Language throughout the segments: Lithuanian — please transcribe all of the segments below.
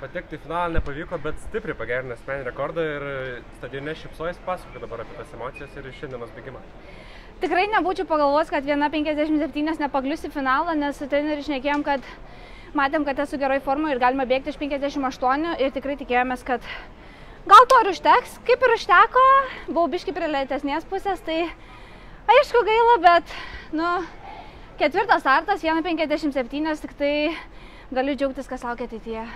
Patekti į finalą nepavyko, bet stipriai pagerino asmeninį rekordą ir stadione šypsojasi, pasakoja dabar apie tas emocijas ir šiandienos bėgimą. Tikrai nebūčiau pagalvos, kad 1:57 nepaklius į finalą, nes su treneriu šnekėjom, kad matėm, kad esu geroj formai ir galima bėgti iš 58 ir tikrai tikėjomės, kad gal to ir užteks, kaip ir užteko, buvau biški prie lėtesnės pusės, tai aišku gaila, bet, ketvirtas startas, 1:57, tik tai galiu džiaugtis, kas laukia ateityje.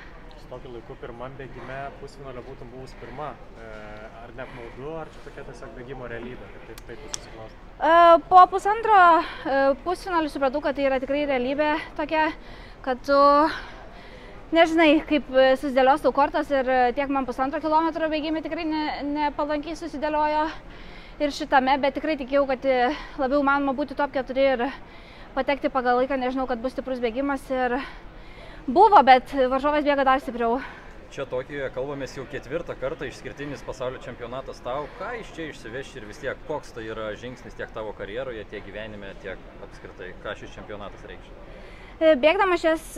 Tokiu laiku pirmam bėgime pusfinalio būtum buvus pirma. Ar net naudu, ar čia tokia tiesiog bėgimo realybė, kad taip susiklostė? Po pusantro pusfinalio supratau, kad tai yra tikrai realybė tokia, kad tu nežinai, kaip susidėlios tau kortas ir tiek man pusantro kilometro bėgime tikrai nepalankiai susidėliojo ir šitame, bet tikrai tikėjau, kad labiau manoma būti top 4 ir patekti pagal laiką, nežinau, kad bus stiprus bėgimas ir buvo, bet varžovas bėga dar stipriau. Čia Tokijoje kalbamės jau 4 kartą, išskirtinis pasaulio čempionatas tau. Ką iš čia išsiveši ir vis tiek, koks tai yra žingsnis tiek tavo karjeroje, tiek gyvenime, tiek apskritai, ką šis čempionatas reikš? Bėgdama šias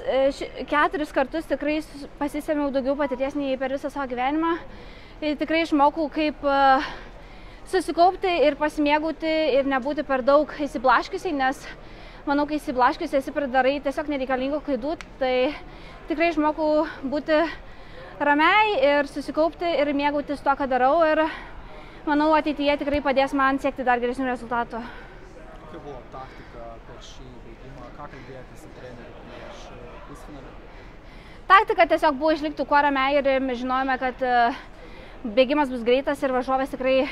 4 kartus tikrai pasisėmiau daugiau patirties nei per visą savo gyvenimą. Tikrai išmokau, kaip susikaupti ir pasimėgauti ir nebūti per daug įsiblaškiusiai, nes manau, kai įsiblaškiusi esi pridarai tiesiog nereikalingų klaidų, tai tikrai išmokau būti ramiai ir susikaupti ir mėgautis to, ką darau ir manau, ateityje tikrai padės man siekti dar geresnių rezultatų. Kokia buvo taktika per šį bėgimą? Ką kalbėjote su treneriu prieš pusfinalį? Taktika tiesiog buvo išlikti kuo ramiai ir žinojome, kad bėgimas bus greitas ir varžovas tikrai,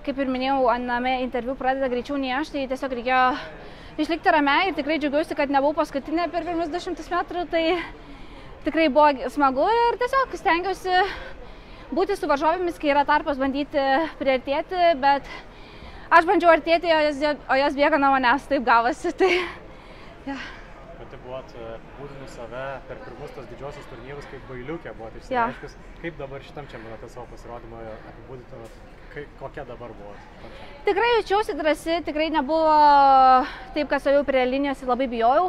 kaip ir minėjau, aname interviu pradeda greičiau nei aš, tai tiesiog reikėjo išlikti ramiai ir tikrai džiaugiausi, kad nebuvau paskutinė per pirmus 200 metrų, tai tikrai buvo smagu ir tiesiog stengiausi būti su varžovėmis, kai yra tarpas bandyti priartėti, bet aš bandžiau artėti, o jos bėga nuo manęs, taip gavosi. Tai, ja. Pati buvot apibūdinus save per pirmus tos didžiosius turnyrus, kaip bailiukė buvot išsireiškus. Kaip dabar šitam čempionate savo pasirodymą apibūdintumėt? Kokia dabar buvo? Tikrai jaučiausi drąsi, tikrai nebuvo taip, kad stovėjau prie linijos ir labai bijojau.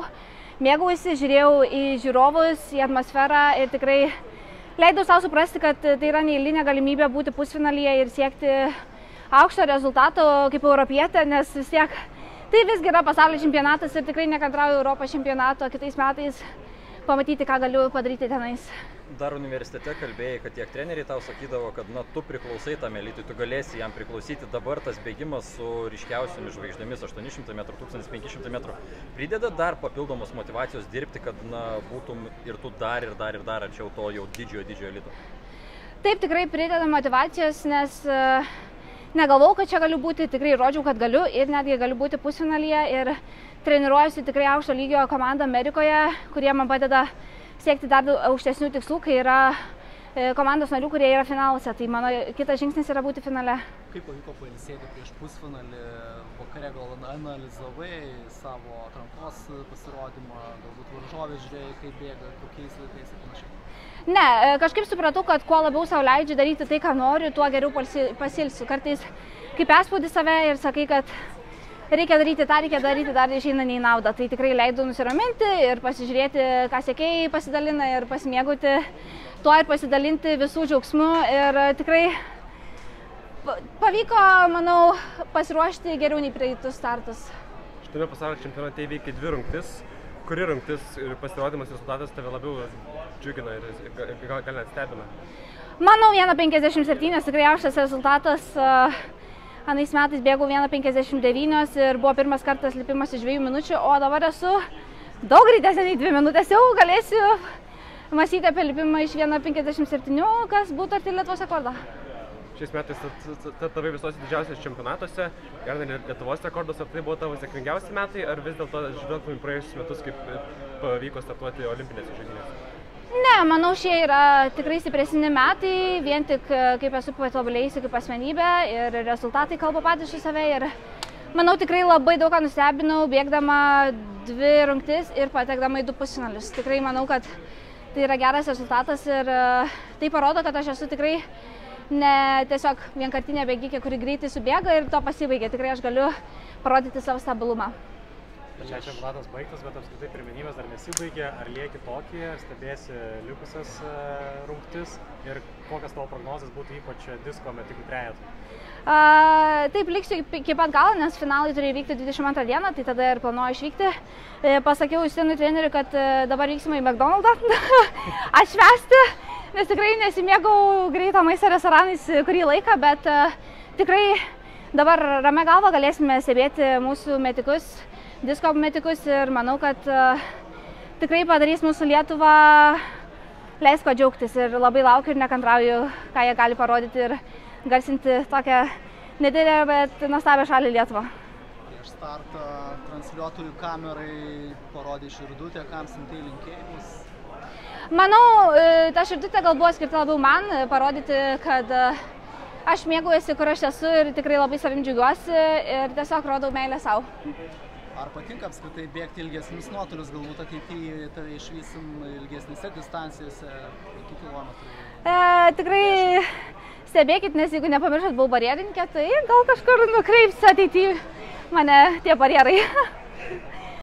Mėgaujusi, žiūrėjau į žiūrovus, į atmosferą ir tikrai leidau savo suprasti, kad tai yra neeilinė galimybė būti pusfinalyje ir siekti aukšto rezultato kaip europietė, nes vis tiek tai visgi yra pasaulio čempionatas ir tikrai nekantrauju Europos čempionato kitais metais pamatyti, ką galiu padaryti tenais. Dar universitete kalbėjai, kad tiek treneriai tau sakydavo, kad tu priklausai tam elitui, tu galėsi jam priklausyti. Dabar tas bėgimas su ryškiausiomis žvaigždėmis 800 metrų, 1500 metrų prideda dar papildomos motivacijos dirbti, kad būtum ir tu dar arčiau to jau didžiojo elito. Taip, tikrai prideda motivacijos, nes negalvau, kad čia galiu būti, tikrai rodžiau, kad galiu ir netgi galiu būti pusfinalyje ir treniruojuosi tikrai aukšto lygio komandą Amerikoje, kurie man padeda siekti dar aukštesnių tikslų, kai yra komandos narių, kurie yra finaluose. Tai mano kitas žingsnis yra būti finale. Kaip pavyko pailsėti prieš pusfinalį? Vakare gal analizavai savo atrankos pasirodymą, galbūt varžovės žiūrėjai, kaip bėga, kokiais laikais ir panašiai? Ne, kažkaip supratau, kad kuo labiau sau leidžiu daryti tai, ką noriu, tuo geriau pasilsiu. Kartais kaip perspaudi save ir sakai, kad reikia daryti, dar išeina nei naudą. Tai tikrai leidau nusiraminti ir pasižiūrėti, ką sekėjai pasidalina ir pasimėgauti tuo ir pasidalinti visų džiaugsmų. Ir tikrai pavyko, manau, pasiruošti geriau nei praeitus startus. Šitame pasaulio čempionate įveikė 2 rungtis. Kuri rungtis ir pasirodymas rezultatas tave labiau džiugina ir gal net stebina? Manau, 1:57 tikrai aukštas rezultatas. Anais metais bėgau 1:59 ir buvo pirmas kartas lipimas iš 2 minučių, o dabar esu daug greitesnė nei 2 minutės. Jau galėsiu mąstyti apie lipimą iš 1:57, kas būtų arti Lietuvos rekordo. Šiais metais tavai visose didžiausiose čempionatuose, ir Lietuvos rekordos, ar tai buvo tavo sėkmingiausi metai, ar vis dėlto žvelgtum į praėjusius metus, kaip pavyko startuoti olimpinėse žaidynėse? Ne, manau, šie yra tikrai stipresni metai, vien tik kaip esu patobulėjusi kaip asmenybė ir rezultatai kalba patys už save. Ir manau, tikrai labai daug ką nustebinau, bėgdama 2 rungtis ir patekdama į 2 pusfinalius. Tikrai manau, kad tai yra geras rezultatas ir tai parodo, kad aš esu tikrai ne tiesiog vienkartinė bėgikė, kuri greitai subėga ir to pasibaigia. Tikrai aš galiu parodyti savo stabilumą. Čia čempionatas baigtas, bet apskritai pirmenybės dar nesibaigė. Ar lieki tokį, ar stebėsi likusias rungtis ir kokias tavo prognozės būtų ypač disko metikų trejetų? Taip, liksiu iki pat galo, nes finalai turėjo vykti 22 dieną, tai tada ir planuoju išvykti. Pasakiau Justinui treneriui, kad dabar vyksime į McDonald'ą atšvęsti, nes tikrai nesimėgau greito maisto restoranais kurį laiką, bet tikrai dabar ramia galva galėsime stebėti mūsų metikus, disko metikus ir manau, kad tikrai padarys mūsų Lietuvą, leis ko džiaugtis ir labai laukiu ir nekantrauju, ką jie gali parodyti ir garsinti tokią nedidelę, bet nuostabią šalį Lietuvą. Prieš startą transliuotojų kamerai parodė širdutę, kam siuntei linkėjimus. Manau, ta širdutė gal buvo skirta labiau man, parodyti, kad aš mėgaujuosi, kur aš esu ir tikrai labai savim džiaugiuosi ir tiesiog rodau meilę savo. Ar patinka apskritai bėgti ilgesnius nuotolius, galbūt ateityje tave išvysim ilgesnėse distancijose, iki kilometrų? Tikrai stebėkit, nes jeigu nepamiršat, buvau barjerininkė, tai gal kažkur nukreips ateityje mane tie barjerai.